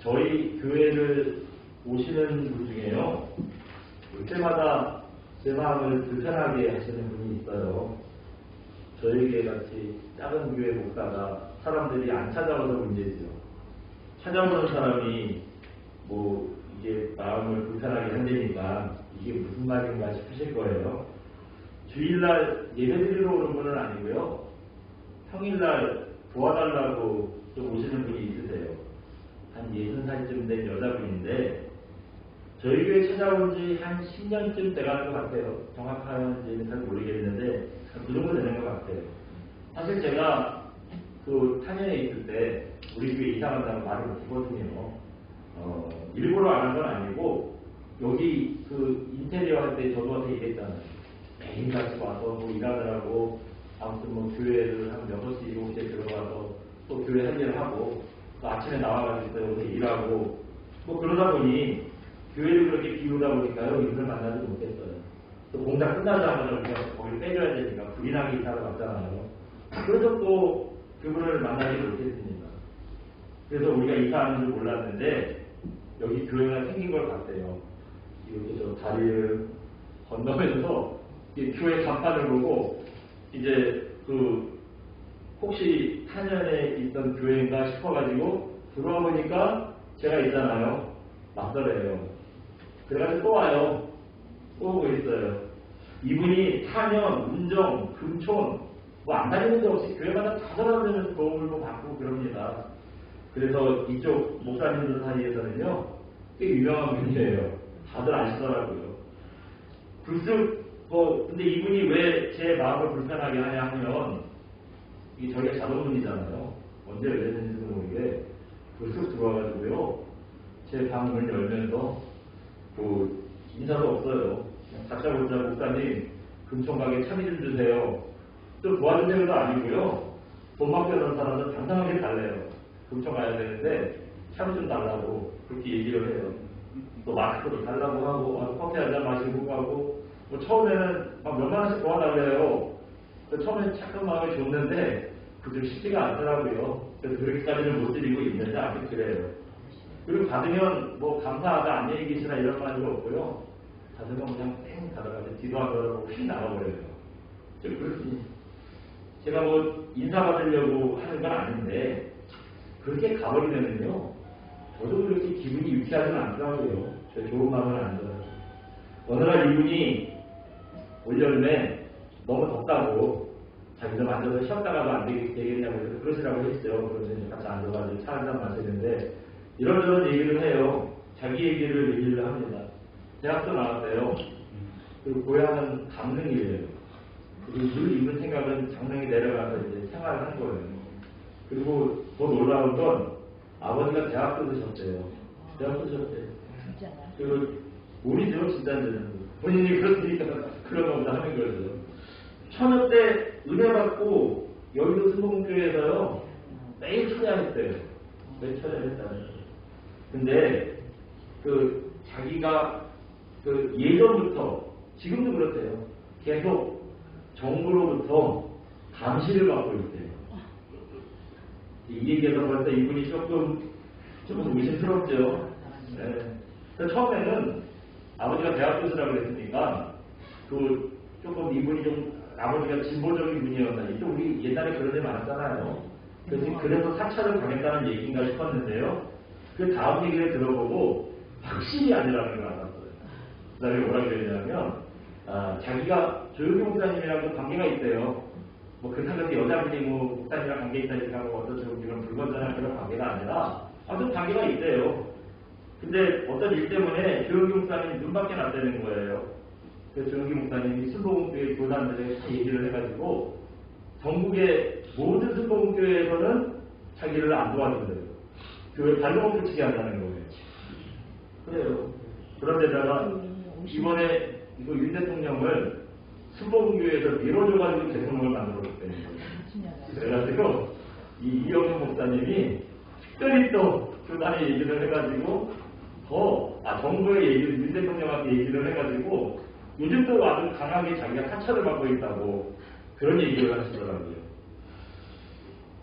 저희 교회를 오시는 분 중에요. 올 때마다 제 마음을 불편하게 하시는 분이 있어요. 저에게 같이 작은 교회 목사가 사람들이 안 찾아와서 문제지요. 찾아오는 사람이 뭐 이게 마음을 불편하게 한다니까 이게 무슨 말인가 싶으실 거예요. 주일날 예배드리러 오는 분은 아니고요. 평일날 도와달라고 좀 오시는 분이 있으세요. 한 60살쯤 된 여자분인데 저희 교회 찾아온 지 한 10년쯤 돼가는 것 같아요. 정확한지는 잘 모르겠는데 그 정도 되는 것 같아요. 사실 제가 그 탄현에 있을 때 우리 교회 이사 간다고 말을 못했거든요. 일부러 안 한 건 아니고 여기 그 인테리어 할 때 저도 한테 얘기했잖아요. 매일같이 와서 뭐 일하느라고 아무튼 뭐 교회를 한 6시, 7시에 들어가서 또 교회 할 일을 하고 또 아침에 나와가지고 여기서 일하고 뭐 그러다 보니 교회를 그렇게 비우다 보니까요 이분을 만나지 못했어요. 또 공사 끝나자마자 우리가 거기를 빼줘야 되니까 불인하게 이사를 왔잖아요. 그래서 또 그분을 만나지 못했습니다. 그래서 우리가 이사하는 줄 몰랐는데 여기 교회가 생긴 걸 봤대요. 이렇게 저 다리를 건너면서 이 교회 간판을 보고 이제 그 혹시 탄현에 있던 교회인가 싶어가지고 들어와 보니까 제가 있잖아요. 맞더래요. 그래가지고 또 와요. 또 오고 있어요. 이분이 탄현, 운정, 금촌 뭐 안 다니는 데 없이 교회마다 찾아다니면서 도움을 받고 그럽니다. 그래서 이쪽 목사님들 사이에서는요 꽤 유명한 분이에요. 다들 아시더라고요. 불쑥 근데 이분이 왜 제 마음을 불편하게 하냐 하면 이게 저희가 자동문이잖아요. 언제 열렸는지도 모르게 불쑥 들어와가지고요 제 방문을 열면서 인사도 없어요. 다짜고짜 목사님 금총 가게 참여 좀 주세요. 또 도와주세요도 아니고요. 돈 맡겨놓은 사람들 당당하게 달래요. 금총 가야 되는데 참여 좀 달라고 그렇게 얘기를 해요. 또 마스크도 달라고 하고 커피 한잔 마시고 가고 뭐 처음에는 막 몇만 원씩 도와달래요. 처음에 착한 마음이 좋는데 그좀 쉽지가 않더라고요. 그래서 그렇게까지는 못 드리고 있는데 아무튼 그래요. 그리고 받으면 뭐 감사하다 안녕히 계시나 이런 말도 없고요. 받으면 그냥 땡 가다가 뒤도 안 돌아보고 휙 나가버려요. 그렇지. 제가 뭐 인사받으려고 하는 건 아닌데 그렇게 가버리면은요 저도 그렇게 기분이 유쾌하지는 않더라고요. 저 좋은 마음은 안 들어요. 어느 날 이분이 올여름에 너무 덥다고 자기 좀 앉아서 쉬었다가도 안 되겠냐고 해서 그러시라고 했죠. 그러면 같이 앉아가지고 차 한잔 마시는데 이런저런 얘기를 해요. 자기 얘기를 합니다. 대학도 나왔어요. 그리고 고향은 강릉이에요. 그리고 늘 있는 생각은 강릉에 내려가서 이제 생활을 한 거예요. 그리고 더 놀라운 건 아버지가 대학도 드셨대요. 대학도 드셨대요. 그리고 우리죠 진짜는 본인이 그렇으니까 그런 거보다 하는 거죠. 처녀 때 은혜 받고 여의도 승봉교회에서요 매일 찬양했대요. 매일 찬양했다는. 근데 자기가 예전부터 지금도 그렇대요. 계속 정부로부터 감시를 받고 있대요. 이 얘기에서 벌써 이분이 조금 의심스럽죠. 네. 처음에는 아버지가 대학 교수라고 그랬으니까 조금 이분이 좀 아버지가 진보적인 분이었나. 또 우리 옛날에 그런 데 많았잖아요. 그래서 사찰을 당했다는 얘기인가 싶었는데요. 그 다음 얘기를 들어보고 확실히 아니라는 걸 알았어요. 그 다음에 뭐라 그랬냐면 자기가 조용히 목사님이랑도 관계가 있대요. 뭐 그렇다고 여자분이 뭐 목사님이랑 관계 있다니까 뭐 어떤 이런 불건전한 그런 관계가 아니라 아무튼 관계가 있대요. 근데 어떤 일 때문에 조용히 목사님이 눈밖에 났다는 거예요. 그래서 조용히 목사님이 순복음교회 교단들에 다 얘기를 해가지고 전국의 모든 순복음교회에서는 자기를 안 도와준대요. 교회 발목을 붙이게 한다는 거예요. 그래요. 그런데다가 이번에 윤 대통령을 순복음교회에서 밀어줘가지고 대통령을 만들어줬다는 거예요. 그래가지고 이영훈 목사님이 특별히 또 교단에 얘기를 해가지고 정부의 얘기를 윤 대통령한테 얘기를 해가지고 요즘도 아주 강하게 자기가 사찰을 받고 있다고 그런 얘기를 하시더라고요.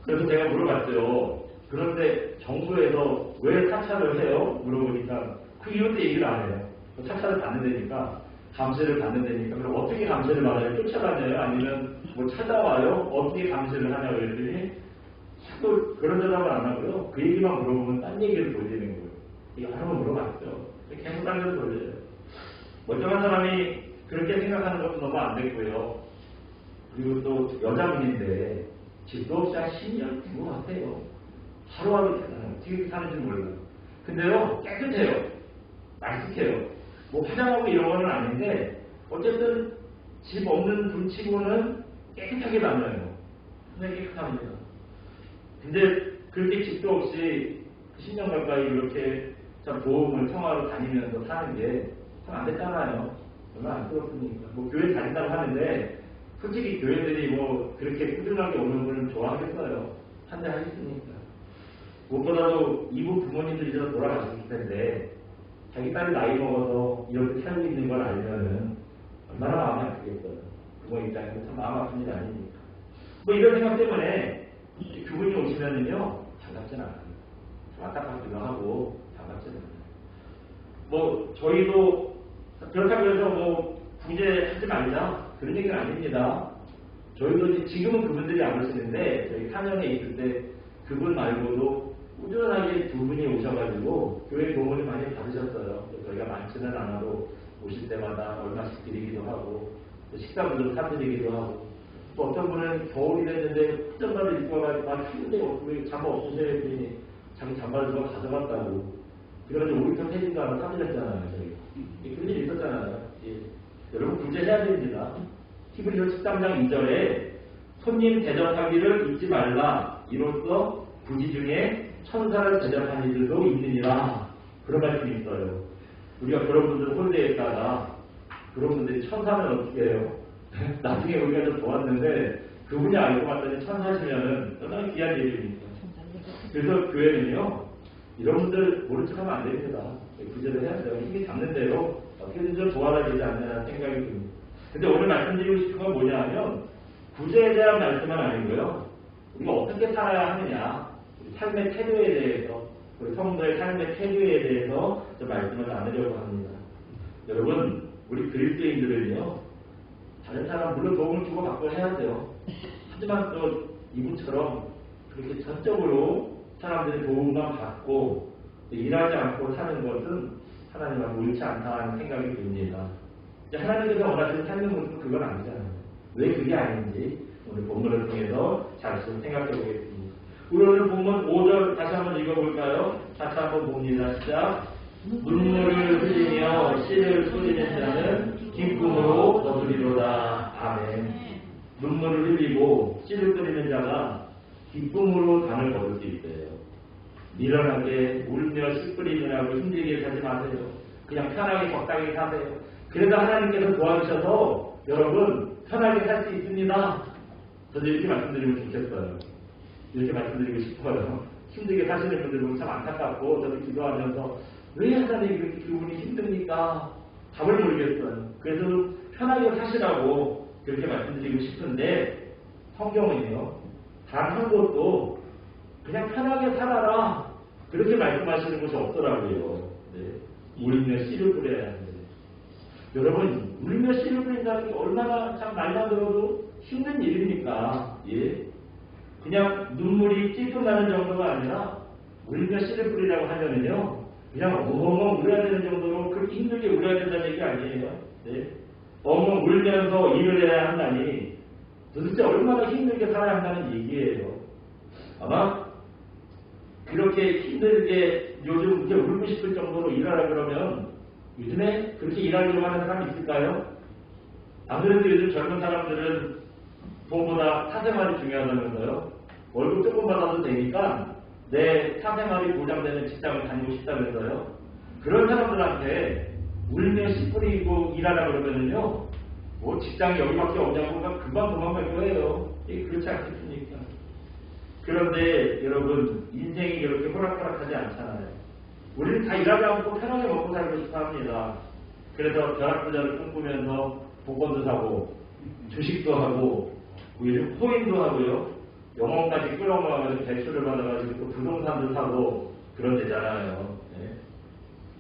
그래서 제가 물어봤어요. 그런데 정부에서 왜 사찰을 해요? 물어보니까 그 이유도 얘기를 안 해요. 사찰을 받는 데니까, 감세를 받는 데니까. 그럼 어떻게 감세를 받아요? 쫓아다녀요? 아니면 뭐 찾아와요? 어떻게 감세를 하냐고 그랬더니 자꾸 그런 대답을 안 하고요. 그 얘기만 물어보면 딴 얘기를 돌리는 거예요. 이거 하나만 물어봤죠. 계속 딴 데를 돌려요. 멀쩡한 사람이 그렇게 생각하는 것도 너무 안 됐고요. 그리고 또 여자분인데 집도 없이 한 10년 된 것 같아요. 하루하루 대단해요. 어떻게 사는지 몰라요. 근데요, 깨끗해요. 말쑥해요. 뭐 화장하고 이런 거는 아닌데 어쨌든 집 없는 분치고는 깨끗하게 다녀요. 굉장히 깨끗합니다. 근데 그렇게 집도 없이 10년 가까이 이렇게 참 보험을 청하러 다니면서 사는 게 참 안 됐잖아요. 얼마나 안쓰럽습니까? 뭐 교회 다닌다고 하는데 솔직히 교회들이 뭐 그렇게 꾸준하게 오는 분은 좋아하겠어요. 한대 하겠습니까? 무엇보다도 이부 부모님들이 이제 돌아가셨을 텐데 자기 딸이 나이 먹어서 이렇게 살고 있는 걸 알면은 얼마나 마음이 아프겠어요. 부모 입장에서 참 마음 아픈 일 아닙니까? 뭐 이런 생각 때문에 그분이 오시면은요, 반갑진 않아요. 좀 안타깝기도 하고, 반갑진 않아요. 뭐, 저희도 그렇다고 해서 뭐, 구제하지 말자. 그런 얘기는 아닙니다. 저희도 지금은 그분들이 안 오시는데, 저희 4년에 있을 때 그분 말고도 꾸준하게 두 분이 오셔가지고, 교회 도움을 많이 받으셨어요. 저희가 많지는 않아도 오실 때마다 얼마씩 드리기도 하고, 식사도 좀 사드리기도 하고, 또 어떤 분은 겨울이 됐는데 잠바를 입고 와가지고 막 추운데 왜 잠바 없으세요? 했더니 자기 잠바를 누가 가져갔다고. 그래가지고 우리터 태진도 하나 사드렸잖아요. 저희. 그런 일이 있었잖아요. 예. 여러분 구제해야 됩니다. 히브리서 13장 2절에 손님 대접하기를 잊지 말라. 이로써 부지 중에 천사를 대접한 이들도 있느니라. 그런 말씀이 있어요. 우리가 그런 분들 홀대했다가 그런 분들이 천사는 어떻게 해요? 나중에 우리가 좀 도왔는데 그분이 알고 봤더니 천사시면은 얼마나 귀한 일입니까? 그래서 교회는요, 이런 분들 모른 척하면 안 됩니다. 구제를 해야죠. 힘이 닿는 대로 어떻게든 좀 도와야 되지 않냐는 생각이 듭니다. 근데 오늘 말씀드리고 싶은 건 뭐냐 하면 구제에 대한 말씀은 아니고요. 우리가 어떻게 살아야 하느냐, 우리 삶의 태도에 대해서, 우리 성도의 삶의 태도에 대해서 좀 말씀을 나누려고 합니다. 여러분, 우리 그리스도인들은요, 다른 사람 물론 도움을 주고 받고 해야 돼요. 하지만 또 이분처럼 그렇게 전적으로 사람들의 도움만 받고 일하지 않고 사는 것은 하나님하고 옳지 않다는 생각이 듭니다. 하나님께서 원하시는 삶의 모습은 그건 아니잖아요. 왜 그게 아닌지 오늘 본문을 통해서 잘 좀 생각해 보겠습니다. 우리 오늘 본문 5절 다시 한번 읽어볼까요? 다시 한번 봅니다. 시작. 눈물을 흘리며 씨를 쏟이는 자는 기쁨으로 거두리로다. 아멘. 눈물을 흘리고 씨를 쏟이는 자가 기쁨으로 단을 거둘 수 있어요. 미련하게 울며 씨 뿌리느라고 힘들게 살지 마세요. 그냥 편하게 적당히 사세요. 그래서 하나님께서 도와주셔서 여러분 편하게 살 수 있습니다. 저도 이렇게 말씀드리면 좋겠어요. 이렇게 말씀드리고 싶어요. 힘들게 사시는 분들 보면 참 안타깝고 저도 기도하면서 왜 하나님이 그렇게 그분이 힘듭니까? 답을 모르겠어요. 그래서 편하게 사시라고 그렇게 말씀드리고 싶은데 성경은요, 단 한 곳도 그냥 편하게 살아라 그렇게 말씀하시는 곳이 없더라고요. 네. 울며 씨를 뿌려야 하는데 여러분, 울며 씨를 뿌린다는 게 얼마나 참 말만 들어도 힘든 일입니까? 예? 그냥 눈물이 찔끔 나는 정도가 아니라 울며 씨를 뿌리라고 하면은요, 그냥 엉엉 울어야 되는 정도로 그렇게 힘들게 울어야 된다는 얘기 아니에요. 네? 엉엉 울면서 일을 해야 한다니 도대체 얼마나 힘들게 살아야 한다는 얘기예요. 아마 그렇게 힘들게 요즘 이제 울고 싶을 정도로 일하라 그러면 요즘에 그렇게 일하려고 하는 사람이 있을까요? 아무래도 요즘 젊은 사람들은 돈보다 사생활이 중요하다면서요. 월급 조금 받아도 되니까 내 사생활이 보장되는 직장을 다니고 싶다면서요. 그런 사람들한테 울며 씨 뿌리고 일하라 그러면은요, 뭐 직장이 여기밖에 없냐고 금방 도망갈 거예요. 그렇지 않겠습니까? 그런데 여러분, 인생이 그렇게 호락호락하지 않잖아요. 우리는 다 일하지 않고 편하게 먹고 살고 싶어 합니다. 그래서 벼락부자를 꿈꾸면서 복권도 사고 주식도 하고 요즘 코인도 하고요. 영혼까지 끌어모아가지고 대출을 받아가지고 또 부동산도 사고 그런 데잖아요. 네.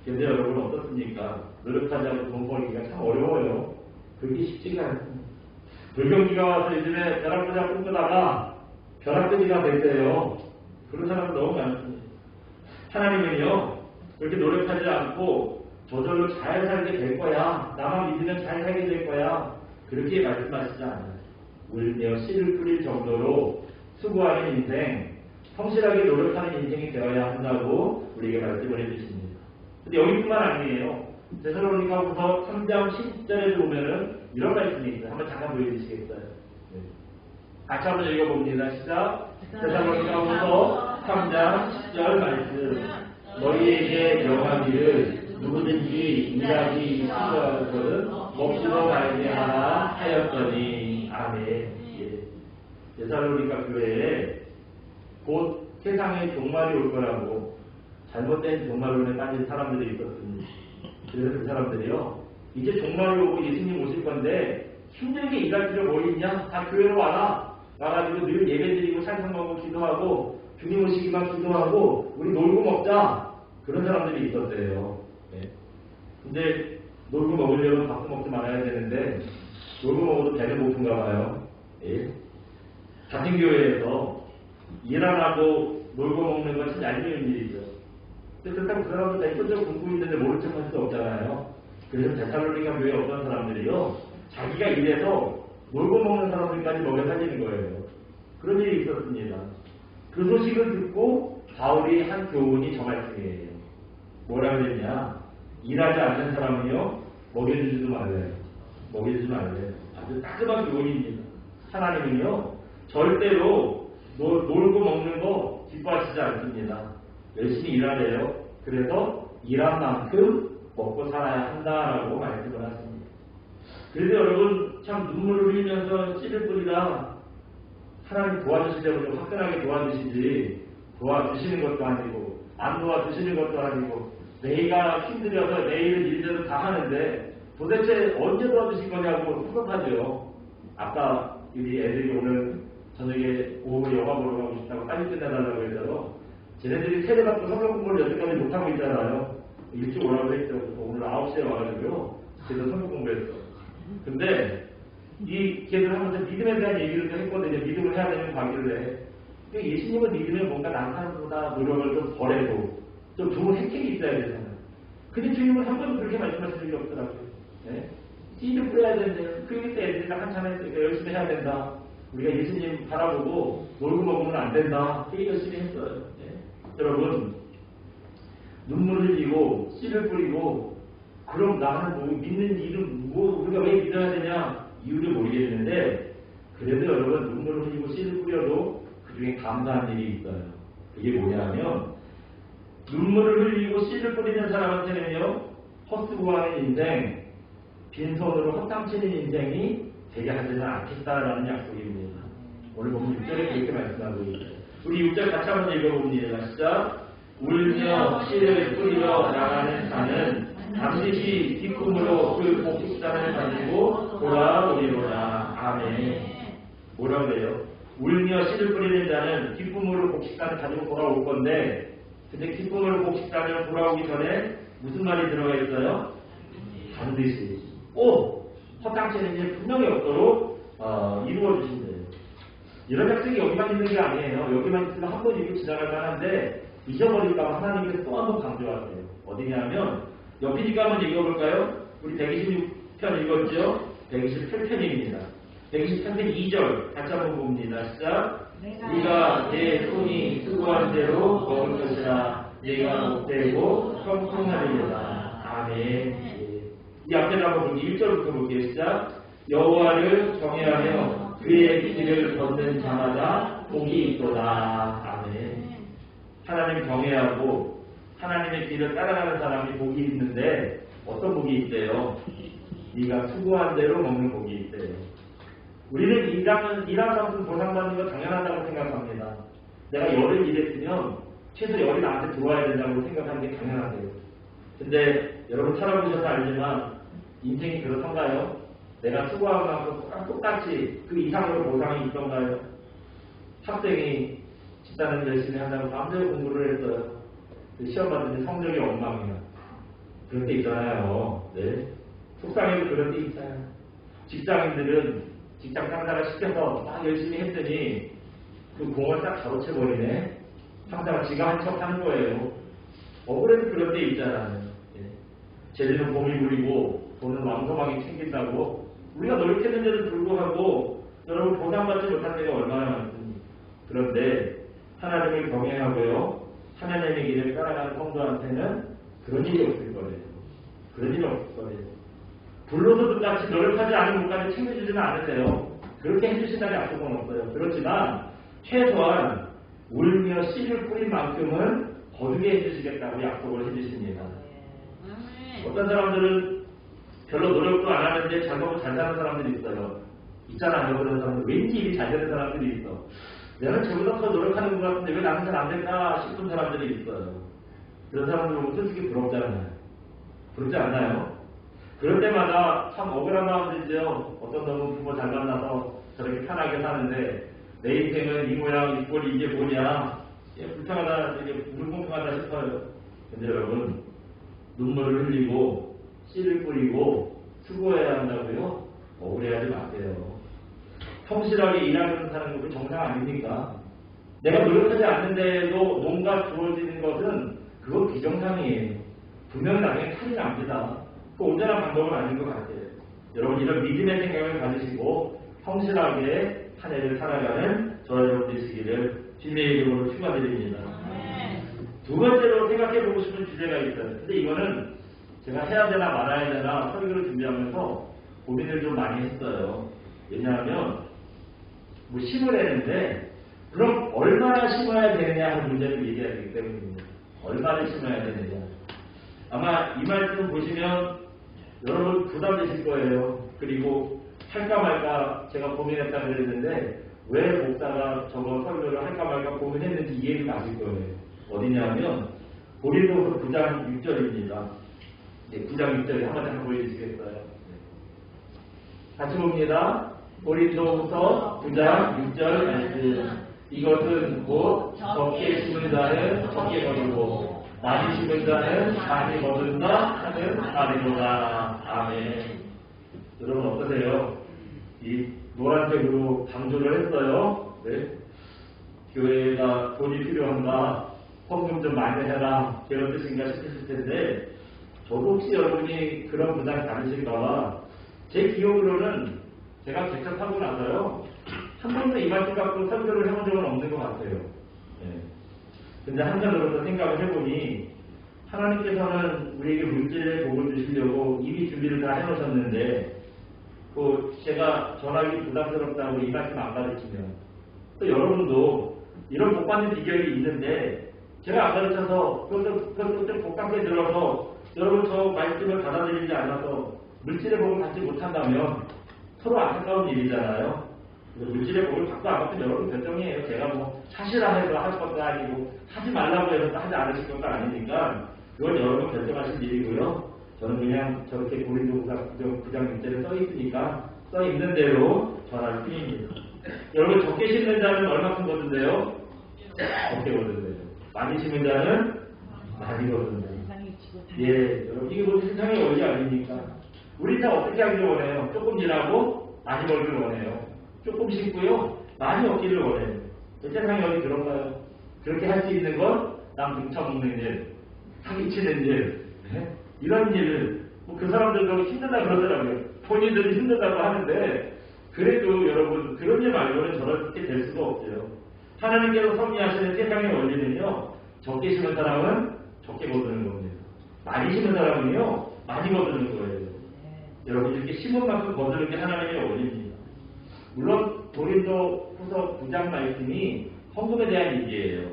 근데 여러분 어떻습니까? 노력하지 않고 돈 벌기가 참 어려워요. 그게 쉽지가 않습니다. 불경기가 와서 요즘에 벼락부자 꿈꾸다가 벼락돼지가 됐대요. 그런 사람도 너무 많습니다. 하나님은요, 그렇게 노력하지 않고 저절로 잘 살게 될 거야. 나만 믿으면 잘 살게 될 거야. 그렇게 말씀하시지 않아요. 울며 씨를 뿌릴 정도로 수고하는 인생, 성실하게 노력하는 인생이 되어야 한다고 우리에게 말씀을 해주십니다. 근데 여기뿐만 아니에요. 데살로니가후서 3장 10절에 보면은 이런 말씀이 있어요. 한번 잠깐 보여주시겠어요? 네. 같이 한번 읽어봅니다. 시작. 데살로니가후서 3장 10절 말씀. 너희에게 명하기를 누구든지 일하기 싫어하는 것은 먹지도 말게 하라 하였더니 아멘. 예. 데살로니가 교회에 곧 세상에 종말이 올 거라고 잘못된 종말론에 빠진 사람들이 있었습니다. 그래서 그 사람들이요, 이제 종말이 오고 예수님 오실 건데 힘들게 일할 필요 뭐 있냐? 다 교회로 와라. 와가지고 늘 예배드리고 찬송하고 기도하고 주님 오시기만 기도하고 우리 놀고 먹자. 그런 사람들이 있었대요. 네. 근데 놀고 먹으려면 밥도 먹지 말아야 되는데 놀고 먹어도 배는 고픈가 봐요. 예. 같은 교회에서 일 안 하고 놀고 먹는 건 참 얄미운 일이죠. 그렇다고 그 사람도 다 현재 굶고 있는데 모른 척 할 수 없잖아요. 그래서 데살로니가 교회 어떤 사람들이요, 자기가 일해서 놀고 먹는 사람들까지 먹여 살리는 거예요. 그런 일이 있었습니다. 그 소식을 듣고 바울이 한 교훈이 저 말씀이에요. 뭐라 그랬냐? 일하지 않는 사람은요, 먹여주지도 말래요. 먹여주지 말래요. 아주 따끔한 교훈입니다. 하나님은요, 절대로 놀고 먹는 거 기뻐하시지 않습니다. 열심히 일하래요. 그래서 일한 만큼 먹고 살아야 한다라고 말씀을 하십니다. 그래서 여러분 참 눈물을 흘리면서 씨를 뿌리다 하나님 도와주시려고 좀 화끈하게 도와주시지, 도와주시는 것도 아니고 안 도와주시는 것도 아니고 내가 힘들어서 내일은 일대로 다 하는데 도대체 언제 도와주실 거냐고 섭섭하죠. 아까 우리 애들이 오늘 저녁에 오후 영화 보러 가고 싶다고 빨리 끝내달라고 해서 쟤네들이 세례받고 성경 공부를 여태까지 못하고 있잖아요. 일찍 오라고 했죠. 오늘 9시에 와가지고요. 그래서 성경 공부했어. 근데 이 걔들 하면서 믿음에 대한 얘기를 좀 했거든요. 믿음을 해야 되는 관계를 해. 예수님은 믿으면 뭔가 남사람보다 노력을 좀 덜해도 좀 좋은 혜택이 있어야 되잖아요. 근데 주님은 한 번도 그렇게 말씀하신 적이 없더라고요. 네? 씨를 뿌려야 되는데 그때 애들이랑 한참 했으니까 열심히 해야 된다. 우리가 예수님 바라보고 놀고 먹으면 안 된다. 되게 열심히 했어요. 네? 여러분, 눈물을 흘리고 씨를 뿌리고 그럼 나는 뭐 믿는 이름 뭐 우리가 왜 믿어야 되냐 이유를 모르겠는데 그래도 여러분 눈물을 흘리고 씨를 뿌려도 그 중에 감사한 일이 있어요. 그게 뭐냐면 눈물을 흘리고 씨를 뿌리는 사람한테는요, 헛수고하는 인생, 빈손으로 허탕치는 인생이 되게 하지는 않겠다라는 약속입니다. 오늘 보면 6절에 그렇게 말씀하고 있어요. 우리 6절 같이 한번 읽어봅니다. 시작. 울며 씨를 뿌리러 나가는 자는 반드시 기쁨으로 그 복식단을 가지고 돌아오리로다. 아멘. 뭐라고 그래요? 울며 씨를 뿌리는 자는 기쁨으로 복식단을 가지고 돌아올 건데 근데 기쁨으로 복식단을 돌아오기 전에 무슨 말이 들어가 있어요? 반드시. 허탕치는 일 분명히 없도록 이루어주신대요. 이런 약속이 여기만 있는 게 아니에요. 여기만 있으면 한 번 읽고 지나갈 만한데 잊어버릴까 하나님께서 또 한 번 강조하세요. 어디냐면 옆이니까 한번 읽어볼까요? 우리 126편 읽었죠? 128편입니다. 128편 2절 같이 한번 봅니다. 시작. 네가 내 손이 수고한 대로 먹을 것이라 네가 못되고 형통하리로다. 아멘. 이 앞에를 한번 볼게요. 1절부터 볼게요. 시작. 여호와를 경외하며 그의 길을 걷는 자마다 복이 있도다. 아멘. 하나님 경외하고 하나님의 길을 따라가는 사람이 복이 있는데 어떤 복이 있대요? 네가 수고한 대로 먹는 복이 있대요. 우리는 일하는 만큼 보상받는 거 당연하다고 생각합니다. 내가 열을 일했으면 최소 열이 나한테 들어와야 된다고 생각하는 게 당연하대요. 근데 여러분 살아보셔서 알지만 인생이 그렇던가요? 내가 수고한 만큼 똑같이 그 이상으로 보상이 있던가요? 학생이 집단을 열심히 한다고 마음대로 공부를 했어요. 시험 봤더니 성적이 엉망이야. 그런 때 있잖아요. 네. 속상해도 그런 때 있잖아요. 직장인들은 직장 상사가 시켜서 막 열심히 했더니 그 공을 딱 가로채버리네. 상사가 지가 한 척 하는 거예요. 억울해도 그런 때 있잖아요. 예. 제대로 공이 부리고 돈을 왕성하게 챙긴다고 우리가 노력했는데도 불구하고 여러분 보상받지 못한 때가 얼마나 많습니까? 그런데 하나님을 경외하고요. 하나님의 길을 따라가는 성도한테는 그런 일이 없을 거예요. 그런 일이 없을 거예요. 불로소도 같이 노력하지 않은 것까지 챙겨주지는 않으세요. 그렇게 해주신다는 약속은 없어요. 그렇지만 최소한 울며 씨를 뿌린 만큼은 거두게 해주시겠다고 약속을 해주십니다. 어떤 사람들은 별로 노력도 안 하는데 잘 먹고 잘 사는 사람들이 있어요. 있잖아요. 그런 사람들. 왠지 일이 잘 되는 사람들이 있어. 내가 저보다 더 노력하는 것 같은데 왜 나는 잘 안 될까 싶은 사람들이 있어요. 그런 사람들 보면 솔직히 부럽잖아요. 부럽지 않나요? 그럴 때마다 참 억울한 마음들이죠. 어떤 놈은 부모 잘 만나서 저렇게 편하게 사는데 내 인생은 이 모양 이 꼴이 이게 뭐냐. 불쌍하다, 이게 불공평하다 싶어요. 근데 여러분 눈물을 흘리고 씨를 뿌리고 수고해야 한다고요? 억울해하지 마세요. 성실하게 일하면서 사는 것도 정상 아닙니까? 내가 노력하지 않는데도 뭔가 주어지는 것은 그건 비정상이에요. 분명히 나중에 탈이 납니다. 그 온전한 방법은 아닌 것 같아요. 여러분 이런 믿음의 생각을 가지시고 성실하게 한 해를 살아가는 저와 여러분 되시기를 주님의 이름으로 축원드립니다. 두 번째로 생각해보고 싶은 주제가 있어요. 근데 이거는 제가 해야 되나 말아야 되나 설교를 준비하면서 고민을 좀 많이 했어요. 왜냐하면 뭐 심을 했는데 그럼 얼마나 심어야 되느냐 하는 문제를 얘기해야 되기 때문입니다. 얼마를 심어야 되느냐. 아마 이 말씀 보시면 여러분 부담되실 거예요. 그리고 할까 말까 제가 고민했다 그랬는데 왜 목사가 저거 설교를 할까 말까 고민했는지 이해가 가실 거예요. 어디냐면 고린도서 9장 6절입니다. 네, 9장 6절에 한번 더 보여주시겠어요? 같이 봅니다. 고린도서 9장 6절 말씀. 이것은 곧 적게 심은 자는 적게 거두고 많이 심은 자는 많이 거둔다 하는 말이로다. 아멘. 여러분 어떠세요? 이 노란색으로 강조를 했어요. 네? 교회가 돈이 필요한가? 헌금 좀 많이 해라. 이런 뜻인가 싶으실 텐데 저도 혹시 여러분이 그런 부담 가지실까봐 제 기억으로는 제가 개척하고 나서요 한 번도 이 말씀 갖고 설교를 해본 적은 없는 것 같아요. 네. 근데 한편으로서 생각을 해보니 하나님께서는 우리에게 물질의 복을 주시려고 이미 준비를 다 해놓으셨는데 그 제가 전하기 부담스럽다고 이 말씀 안 가르치면 또 여러분도 이런 복 받는 비결이 있는데 제가 안 가르쳐서 그것도 좀 복잡하게 들어서 여러분 저 말씀을 받아들이지 않아서 물질의 복을 받지 못한다면 서로 안타까운 일이잖아요. 물질의 복을 받고 안 받고 여러분 결정이에요. 제가 뭐 사시라 해서 할 것도 아니고 하지 말라고 해서 하지 않으실 것도 아니니까 그건 여러분 결정하실 일이고요. 저는 그냥 저렇게 고린도서 9장 6절에 써 있으니까 써 있는 대로 전할 뿐입니다. 여러분 적게 심는 자는 얼마큼 거둔대요? 적게 거둔대요. 많이 심은 자는 많이 거둔대요. 예, 여러분 이게 뭐 세상의 원리 아닙니까? 우리 다 어떻게 하기를 원해요? 조금 일하고 많이 벌기를 원해요. 조금 심고요 많이 얻기를 원해요. 세상에 어디 그런가요? 그렇게 할 수 있는 건 남 등쳐먹는 일, 사기치는 일, 네? 이런 일을 뭐 그 사람들도 힘들다 그러더라고요. 본인들이 힘들다고 하는데 그래도 여러분 그런 일 말고는 저렇게 될 수가 없어요. 하나님께서 섭리하시는 세상의 원리는요 적게 심은 사람은 적게 거두는 겁니다. 많이 심은 사람은요 많이 거두는 거예요. 여러분 이렇게 심은 만큼 거두는 게 하나님의 원리입니다. 물론 고린도 후서 9장 말씀이 헌금에 대한 얘기예요.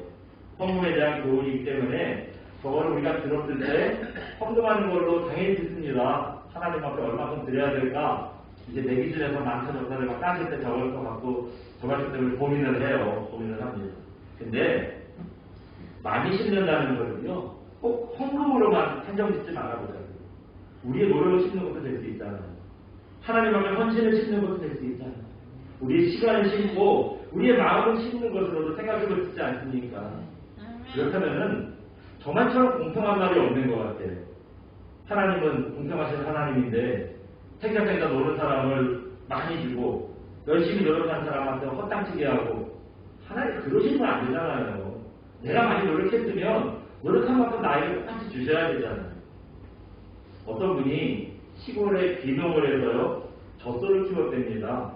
헌금에 대한 교훈이기 때문에 저거를 우리가 들었을 때 헌금하는 걸로 당연히 듣습니다. 하나님 앞에 얼마큼 드려야 될까? 이제 내 기준에서 많다 적다를 막 따질 때 저걸 또 갖고 저 말씀 때문에 고민을 해요. 고민을 합니다. 근데 많이 심는다는 거는요 꼭 헌금으로만 한정 짓지 말아보자고요. 우리의 노력을 심는 것도 될 수 있잖아요. 하나님 앞에 헌신을 심는 것도 될 수 있잖아요. 우리의 시간을 심고 우리의 마음을 심는 것으로도 생각해볼 수 있지 않습니까? 그렇다면은 저만처럼 공평한 말이 없는 것 같아요. 하나님은 공평하신 하나님인데 생각생각 노는 사람을 많이 주고 열심히 노력하는 사람한테 헛땅치게 하고 하나님 그러시면 안 되잖아요. 내가 많이 노력했으면 노력한 만큼 나에게 똑같이 주셔야 되잖아요. 어떤 분이 시골에 귀농을 해서요 젖소를 키웠답니다.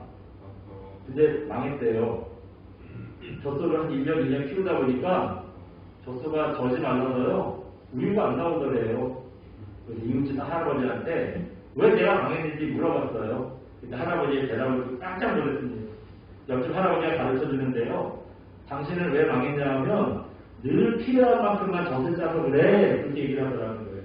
근데 망했대요. 젖소를 한 1년 2년 키우다 보니까 젖소가 젖이 말라서요 우유가 안 나오더래요. 그래서 이웃집 할아버지한테 왜 내가 망했는지 물어봤어요. 근데 할아버지의 대답을 깜짝 놀랐습니다. 옆집 할아버지가 가르쳐 주는데요. 당신은 왜 망했냐 하면 늘 필요한 만큼만 젖을 짜서 그래. 그렇게 얘기를 하더라는 거예요.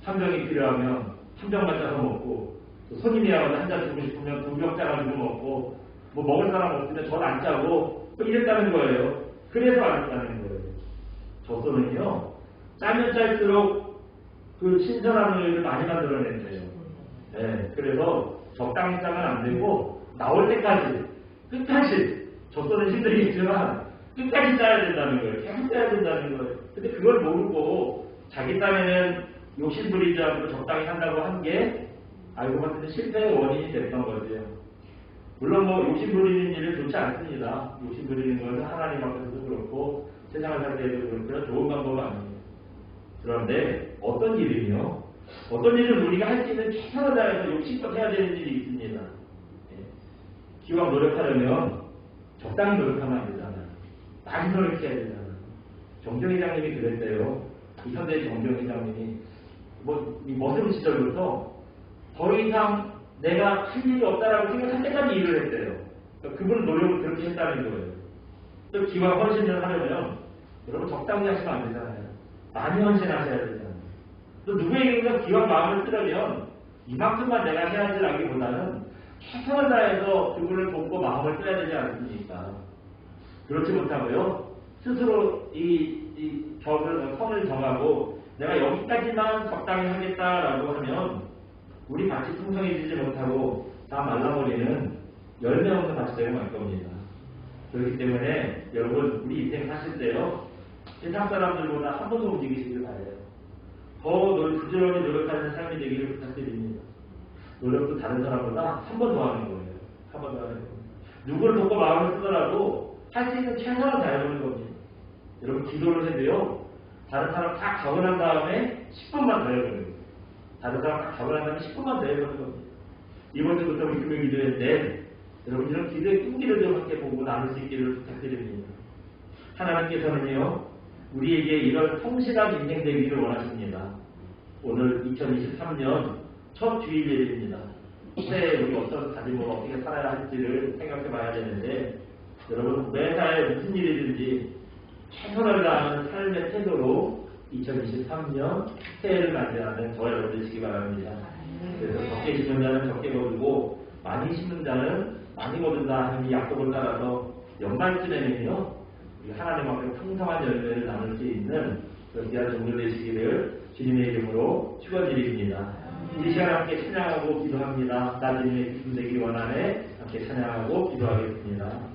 한 병이 필요하면 한 병만 짜서 먹고 또 손님이 와서 한 잔 주고 싶으면 2병 짜가지고 먹고 뭐 먹을 사람 없으면 젖 안 짜고 뭐 이랬다는 거예요. 그래서 안 했다는 거예요. 젖소는요 짜면 짤수록 그 신선한 우유를 많이 만들어낸대요. 네, 그래서 적당히 짜면 안 되고 나올 때까지 끝까지 젖소는 힘들겠지만 끝까지 짜야 된다는 거예요. 계속 짜야 된다는 거예요. 근데 그걸 모르고 자기 딴에는 욕심 부리지 않고 적당히 한다고 한 게 알고 봤을 때 실패의 원인이 됐던 거죠. 물론 뭐 욕심 부리는 일은 좋지 않습니다. 욕심 부리는 것은 하나님 앞에서도 그렇고 세상을 살 때도 그렇고 좋은 방법은 아닙니다. 그런데 어떤 일은요? 어떤 일은 우리가 할 수 있는 최선을 다해서 욕심껏 해야 되는 일이 있습니다. 기왕 노력하려면 적당히 노력하면 안 되잖아요. 많이 노력해야 되잖아요. 정경회장님이 그랬대요. 이 현대 정경회장님이 이 머슴 시절부터 더 이상 내가 할 일이 없다라고 생각할 때까지 일을 했대요. 그러니까 그분은 노력을 그렇게 했다는 거예요. 또 기왕 헌신을 하려면 여러분 적당히 하시면 안 되잖아요. 많이 헌신하셔야 되잖아요. 또 누구에게인가 기왕 마음을 쓰려면 이만큼만 내가 해야지라기보다는 최선을 다해서 그분을 돕고 마음을 써야 되지 않습니까? 그렇지 못하고요. 스스로 이 선을 정하고 내가 여기까지만 적당히 하겠다라고 하면 우리 밭이 풍성해지지 못하고 다 말라버리는 열매 없는 밭이 되고 말 겁니다. 그렇기 때문에 여러분 우리 인생 사실 때요. 세상 사람들보다 한 번 더 움직이시길 바래요. 더 부지런히 노력하는 삶이 되기를 부탁드립니다. 노력도 다른 사람보다 한 번 더 하는 거예요. 한 번 더 하는 겁니다. 누구를 돕고 마음을 쓰더라도 할 수 있는 최선을 다해보는 겁니다. 여러분 기도를 해도요. 다른 사람 다 가고 난 다음에 10분만 더 해보는 거예요. 다른 사람 다 가고 난 다음에 10분만 더 해보는 겁니다. 이번 주부터 우리 금요 기도회인데 여러분 이런 기도의 끈기를 좀 함께 보고 나눌 수 있기를 부탁드립니다. 하나님께서는요. 우리에게 이런 성실한 인생 되기를 원하십니다. 오늘 2023년 첫 주일예배입니다. 새해 우리 어떤 다짐으로 어떻게 살아야 할지를 생각해 봐야 되는데 여러분 매사에 무슨 일이든지 최선을 다하는 삶의 태도로 2023년 새해를 맞이하는 저와 여러분 되시기 바랍니다. 그래서 적게 심은 자는 적게 거두고 많이 심은 자는 많이 거둔다 하는 이 약속을 따라서 연말쯤에는요 우리 하나님 앞에 풍성한 열매를 나눌 수 있는 그런 귀한 종들 되시기를 주님의 이름으로 축원드립니다. 이 시간 함께 찬양하고 기도합니다. 나 주님의 기쁨 되기 원하네 함께 찬양하고 기도하겠습니다.